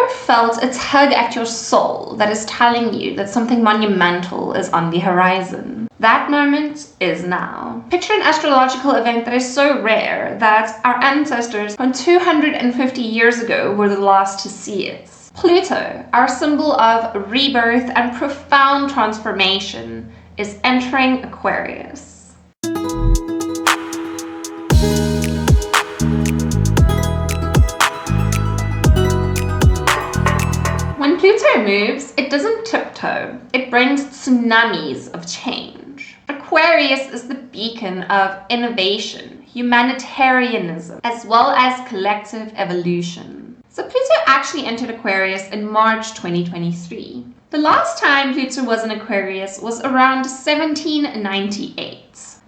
ever felt a tug at your soul that is telling you that something monumental is on the horizon? That moment is now. Picture an astrological event that is so rare that our ancestors from 250 years ago were the last to see it. Pluto, our symbol of rebirth and profound transformation, is entering Aquarius. When Pluto moves, it doesn't tiptoe. It brings tsunamis of change. Aquarius is the beacon of innovation, humanitarianism, as well as collective evolution. So Pluto actually entered Aquarius in March 2023. The last time Pluto was in Aquarius was around 1798.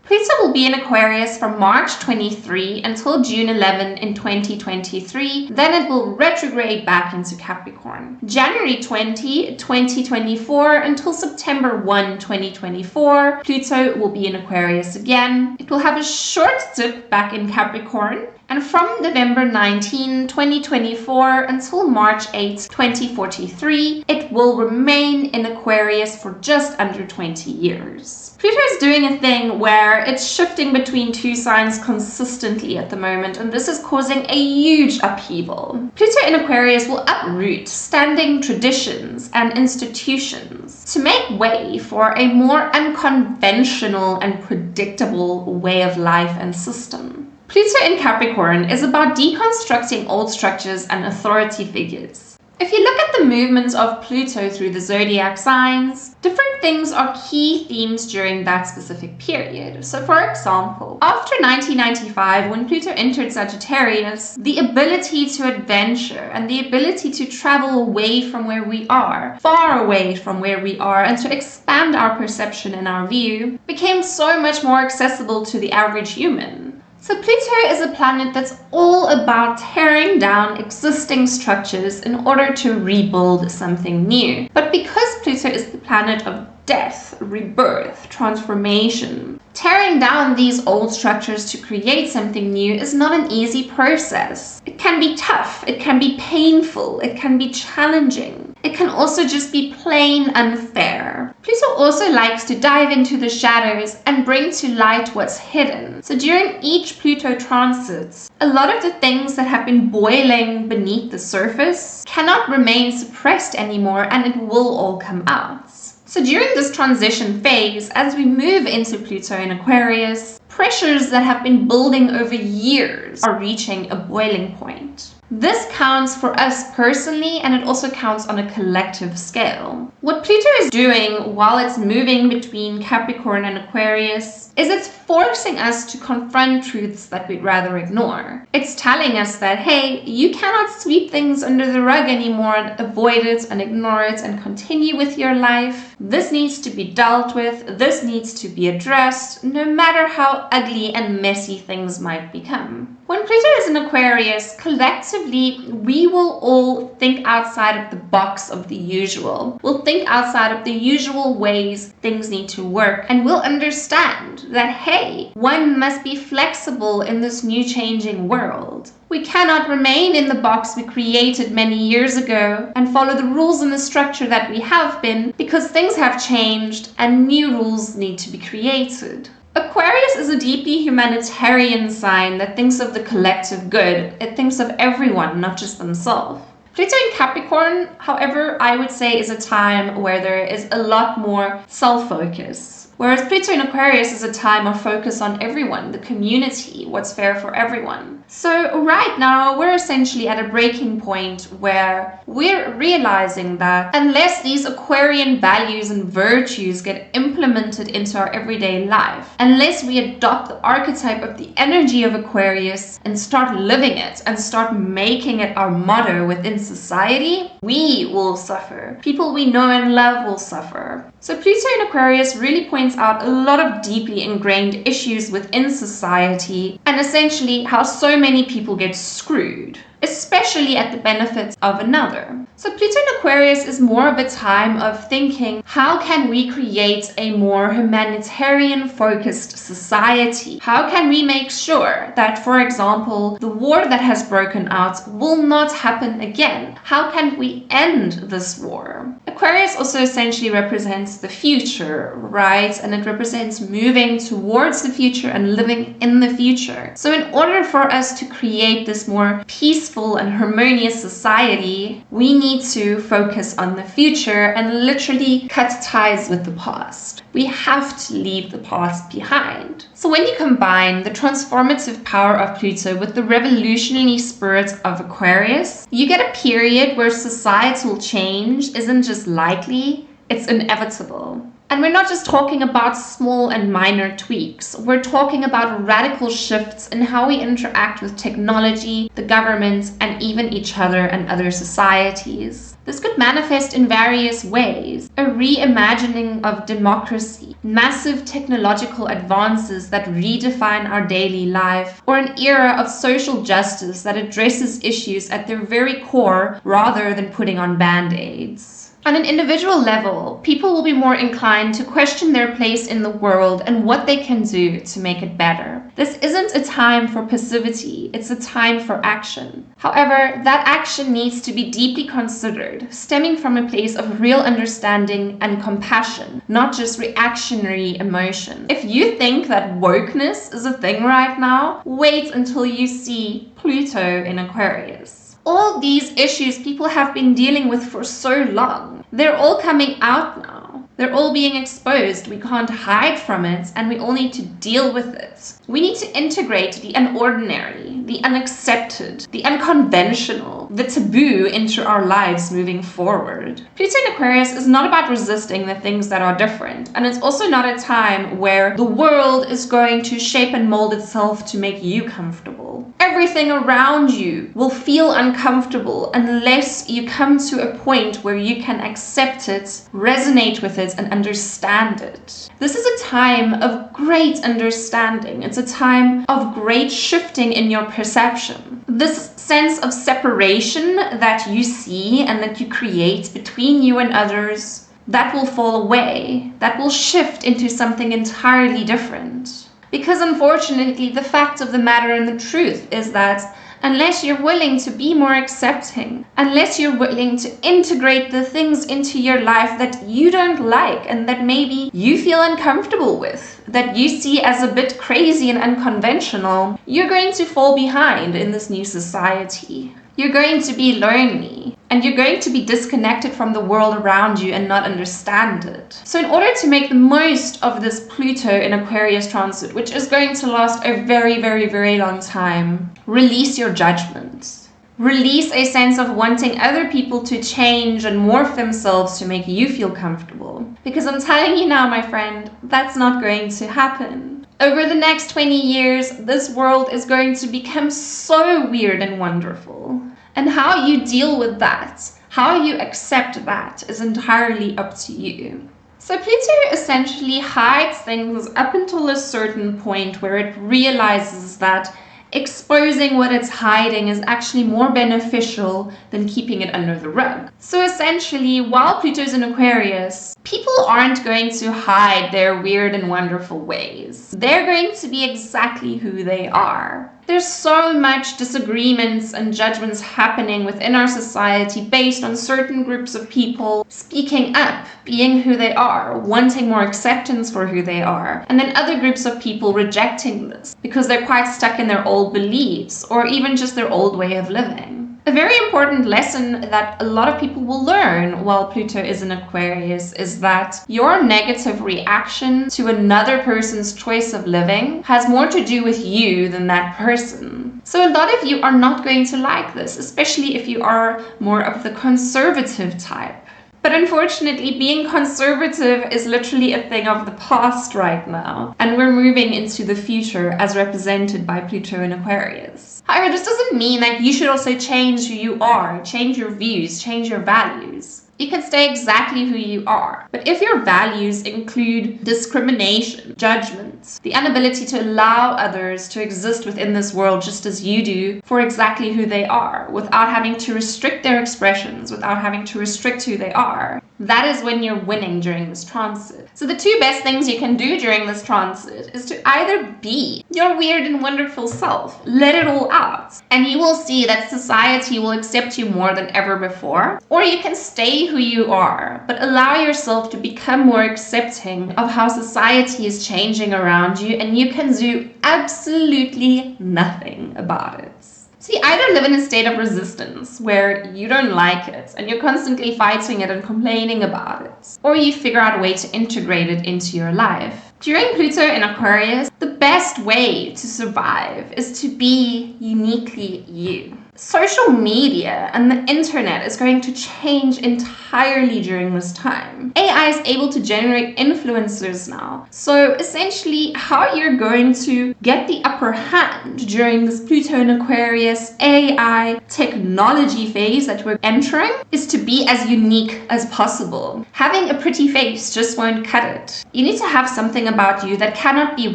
Pluto will be in Aquarius from March 23 until June 11 in 2023. Then it will retrograde back into Capricorn. January 20, 2024 until September 1, 2024, Pluto will be in Aquarius again. It will have a short dip back in Capricorn. And from November 19, 2024 until March 8, 2043, it will remain in Aquarius for just under 20 years. Pluto is doing a thing where it's shifting between two signs consistently at the moment, and this is causing a huge upheaval. Pluto in Aquarius will uproot standing traditions and institutions to make way for a more unconventional and predictable way of life and system. Pluto in Capricorn is about deconstructing old structures and authority figures. If you look at the movements of Pluto through the zodiac signs, different things are key themes during that specific period. So for example, after 1995, when Pluto entered Sagittarius, the ability to adventure and the ability to travel away from where we are, far away from where we are, and to expand our perception and our view became so much more accessible to the average human. So Pluto is a planet that's all about tearing down existing structures in order to rebuild something new. But because Pluto is the planet of death, rebirth, transformation, tearing down these old structures to create something new is not an easy process. It can be tough, it can be painful, it can be challenging. It can also just be plain unfair. Pluto also likes to dive into the shadows and bring to light what's hidden. So during each Pluto transit, a lot of the things that have been boiling beneath the surface cannot remain suppressed anymore, and it will all come out. So during this transition phase, as we move into Pluto in Aquarius, pressures that have been building over years are reaching a boiling point. This counts for us personally, and it also counts on a collective scale. What Pluto is doing while it's moving between Capricorn and Aquarius is it's forcing us to confront truths that we'd rather ignore. It's telling us that, hey, you cannot sweep things under the rug anymore and avoid it and ignore it and continue with your life. This needs to be dealt with. This needs to be addressed, no matter how ugly and messy things might become. When Pluto is in Aquarius, collectively, we will all think outside of the box of the usual. We'll think outside of the usual ways things need to work, and we'll understand that, hey, one must be flexible in this new changing world. We cannot remain in the box we created many years ago and follow the rules and the structure that we have been, because things have changed and new rules need to be created. Aquarius is a deeply humanitarian sign that thinks of the collective good. It thinks of everyone, not just themselves. Pluto in Capricorn, however, I would say is a time where there is a lot more self-focus. Whereas Pluto in Aquarius is a time of focus on everyone, the community, what's fair for everyone. So right now, we're essentially at a breaking point where we're realizing that unless these Aquarian values and virtues get implemented into our everyday life, unless we adopt the archetype of the energy of Aquarius and start living it and start making it our motto within society, we will suffer. People we know and love will suffer. So Pluto in Aquarius really points out a lot of deeply ingrained issues within society and essentially how so many people get screwed. especially at the benefits of another. So Pluto in Aquarius is more of a time of thinking, how can we create a more humanitarian-focused society? How can we make sure that, for example, the war that has broken out will not happen again? How can we end this war? Aquarius also essentially represents the future, right? And it represents moving towards the future and living in the future. So in order for us to create this more peaceful and harmonious society, we need to focus on the future and literally cut ties with the past. We have to leave the past behind. So when you combine the transformative power of Pluto with the revolutionary spirit of Aquarius, you get a period where societal change isn't just likely, it's inevitable. And we're not just talking about small and minor tweaks. We're talking about radical shifts in how we interact with technology, the government, and even each other and other societies. This could manifest in various ways. A reimagining of democracy, massive technological advances that redefine our daily life, or an era of social justice that addresses issues at their very core rather than putting on band-aids. On an individual level, people will be more inclined to question their place in the world and what they can do to make it better. This isn't a time for passivity, it's a time for action. However, that action needs to be deeply considered, stemming from a place of real understanding and compassion, not just reactionary emotion. If you think that wokeness is a thing right now, wait until you see Pluto in Aquarius. All these issues people have been dealing with for so long, they're all coming out now. They're all being exposed. We can't hide from it, and we all need to deal with it. We need to integrate the unordinary, the unaccepted, the unconventional, the taboo into our lives moving forward. Pluto in Aquarius is not about resisting the things that are different, and it's also not a time where the world is going to shape and mold itself to make you comfortable. Everything around you will feel uncomfortable unless you come to a point where you can accept it, resonate with it, and understand it. This is a time of great understanding. It's a time of great shifting in your perception. This sense of separation that you see and that you create between you and others, that will fall away. That will shift into something entirely different. Because unfortunately, the fact of the matter and the truth is that unless you're willing to be more accepting, unless you're willing to integrate the things into your life that you don't like and that maybe you feel uncomfortable with, that you see as a bit crazy and unconventional, you're going to fall behind in this new society. You're going to be lonely, and you're going to be disconnected from the world around you and not understand it. So in order to make the most of this Pluto in Aquarius transit, which is going to last a very, very, very long time, release your judgment. Release a sense of wanting other people to change and morph themselves to make you feel comfortable. Because I'm telling you now, my friend, that's not going to happen. Over the next 20 years, this world is going to become so weird and wonderful. And how you deal with that, how you accept that, is entirely up to you. So Pluto essentially hides things up until a certain point where it realizes that exposing what it's hiding is actually more beneficial than keeping it under the rug. So essentially, while Pluto's in Aquarius, people aren't going to hide their weird and wonderful ways. They're going to be exactly who they are. There's so much disagreements and judgments happening within our society based on certain groups of people speaking up, being who they are, wanting more acceptance for who they are, and then other groups of people rejecting this because they're quite stuck in their old beliefs or even just their old way of living. A very important lesson that a lot of people will learn while Pluto is in Aquarius is that your negative reaction to another person's choice of living has more to do with you than that person. So a lot of you are not going to like this, especially if you are more of the conservative type. But unfortunately, being conservative is literally a thing of the past right now, and we're moving into the future as represented by Pluto in Aquarius. However, this doesn't mean that you should also change who you are, change your views, change your values. You can stay exactly who you are. But if your values include discrimination, judgments, the inability to allow others to exist within this world just as you do for exactly who they are, without having to restrict their expressions, without having to restrict who they are, that is when you're winning during this transit. So the two best things you can do during this transit is to either be your weird and wonderful self, let it all out, and you will see that society will accept you more than ever before, or you can stay who you are, but allow yourself to become more accepting of how society is changing around you, and you can do absolutely nothing about it. So you either live in a state of resistance where you don't like it and you're constantly fighting it and complaining about it, or you figure out a way to integrate it into your life. During Pluto in Aquarius, the best way to survive is to be uniquely you. Social media and the internet is going to change entirely during this time. AI is able to generate influencers now. So essentially, how you're going to get the upper hand during this Pluto in Aquarius AI technology phase that we're entering is to be as unique as possible. Having a pretty face just won't cut it. You need to have something about you that cannot be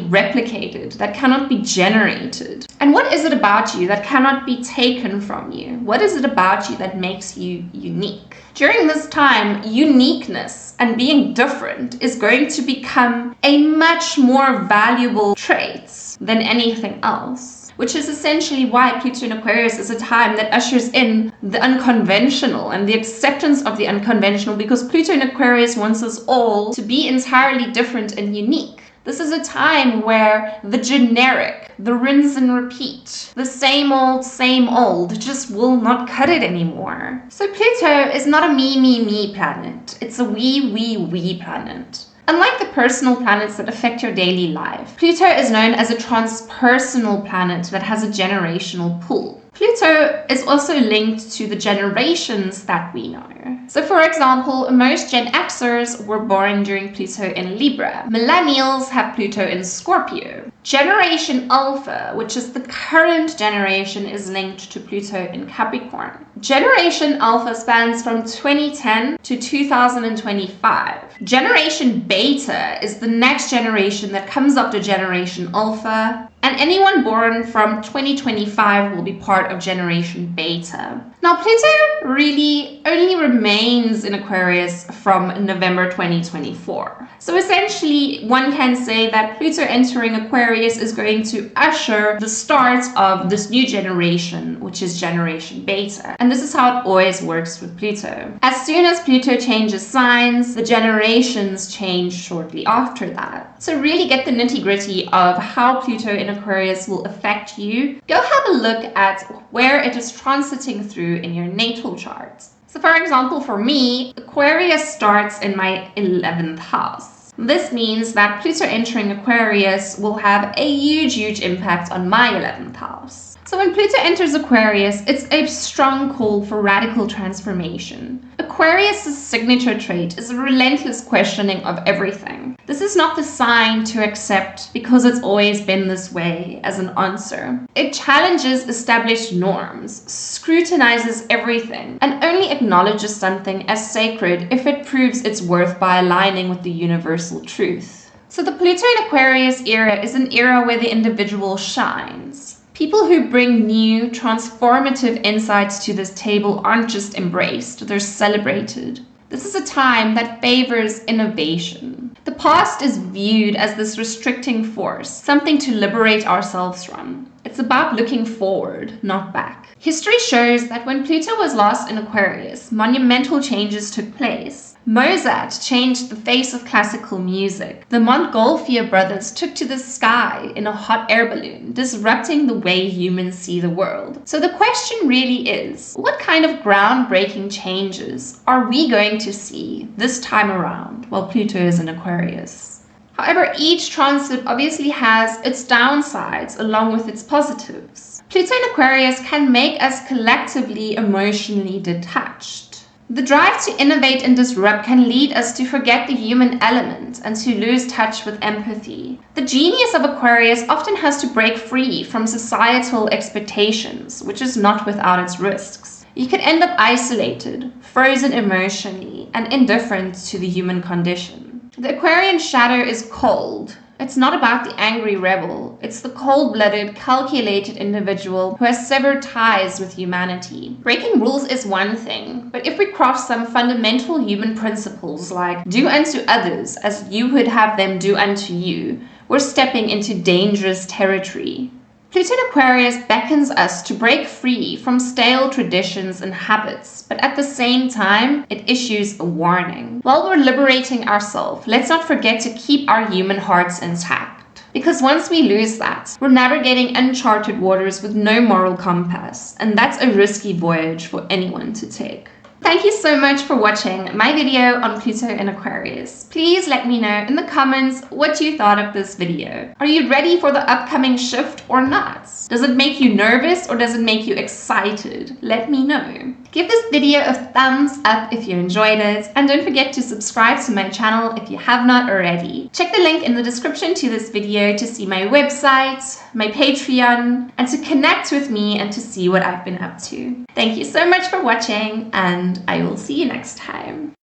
replicated, that cannot be generated. And what is it about you that cannot be taken from you? What is it about you that makes you unique? During this time, uniqueness and being different is going to become a much more valuable trait than anything else, which is essentially why Pluto in Aquarius is a time that ushers in the unconventional and the acceptance of the unconventional, because Pluto in Aquarius wants us all to be entirely different and unique. This is a time where the generic, the rinse and repeat, the same old just will not cut it anymore. So Pluto is not a me planet. It's a we planet. Unlike the personal planets that affect your daily life, Pluto is known as a transpersonal planet that has a generational pull. Pluto is also linked to the generations that we know. So for example, most Gen Xers were born during Pluto in Libra. Millennials have Pluto in Scorpio. Generation Alpha, which is the current generation, is linked to Pluto in Capricorn. Generation Alpha spans from 2010 to 2025. Generation Beta is the next generation that comes after Generation Alpha, and anyone born from 2025 will be part of Generation Beta. Now, Pluto really only remains in Aquarius from November 2024. So essentially, one can say that Pluto entering Aquarius is going to usher the start of this new generation, which is Generation Beta. And this is how it always works with Pluto. As soon as Pluto changes signs, the generations change shortly after that. So really get the nitty-gritty of how Pluto in Aquarius will affect you. Go have a look at where it is transiting through in your natal chart. So for example, for me, Aquarius starts in my 11th house. This means that Pluto entering Aquarius will have a huge impact on my 11th house. So when Pluto enters Aquarius, it's a strong call for radical transformation. Aquarius' signature trait is a relentless questioning of everything. This is not the sign to accept because it's always been this way as an answer. It challenges established norms, scrutinizes everything, and only acknowledges something as sacred if it proves its worth by aligning with the universal truth. So the Pluto in Aquarius era is an era where the individual shines. People who bring new, transformative insights to this table aren't just embraced, they're celebrated. This is a time that favors innovation. The past is viewed as this restricting force, something to liberate ourselves from. It's about looking forward, not back. History shows that when Pluto was lost in Aquarius, monumental changes took place. Mozart changed the face of classical music. The Montgolfier brothers took to the sky in a hot air balloon, disrupting the way humans see the world. So the question really is, what kind of groundbreaking changes are we going to see this time around while Pluto is in Aquarius? However, each transit obviously has its downsides along with its positives. Pluto in Aquarius can make us collectively emotionally detached. The drive to innovate and disrupt can lead us to forget the human element and to lose touch with empathy. The genius of Aquarius often has to break free from societal expectations, which is not without its risks. You could end up isolated, frozen emotionally, and indifferent to the human condition. The Aquarian shadow is cold. It's not about the angry rebel. It's the cold-blooded, calculated individual who has severed ties with humanity. Breaking rules is one thing, but if we cross some fundamental human principles like do unto others as you would have them do unto you, we're stepping into dangerous territory. Pluto in Aquarius beckons us to break free from stale traditions and habits, but at the same time, it issues a warning. While we're liberating ourselves, let's not forget to keep our human hearts intact. Because once we lose that, we're navigating uncharted waters with no moral compass, and that's a risky voyage for anyone to take. Thank you so much for watching my video on Pluto in Aquarius. Please let me know in the comments what you thought of this video. Are you ready for the upcoming shift or not? Does it make you nervous or does it make you excited? Let me know. Give this video a thumbs up if you enjoyed it, and don't forget to subscribe to my channel if you have not already. Check the link in the description to this video to see my website, my Patreon, and to connect with me and to see what I've been up to. Thank you so much for watching, and I will see you next time.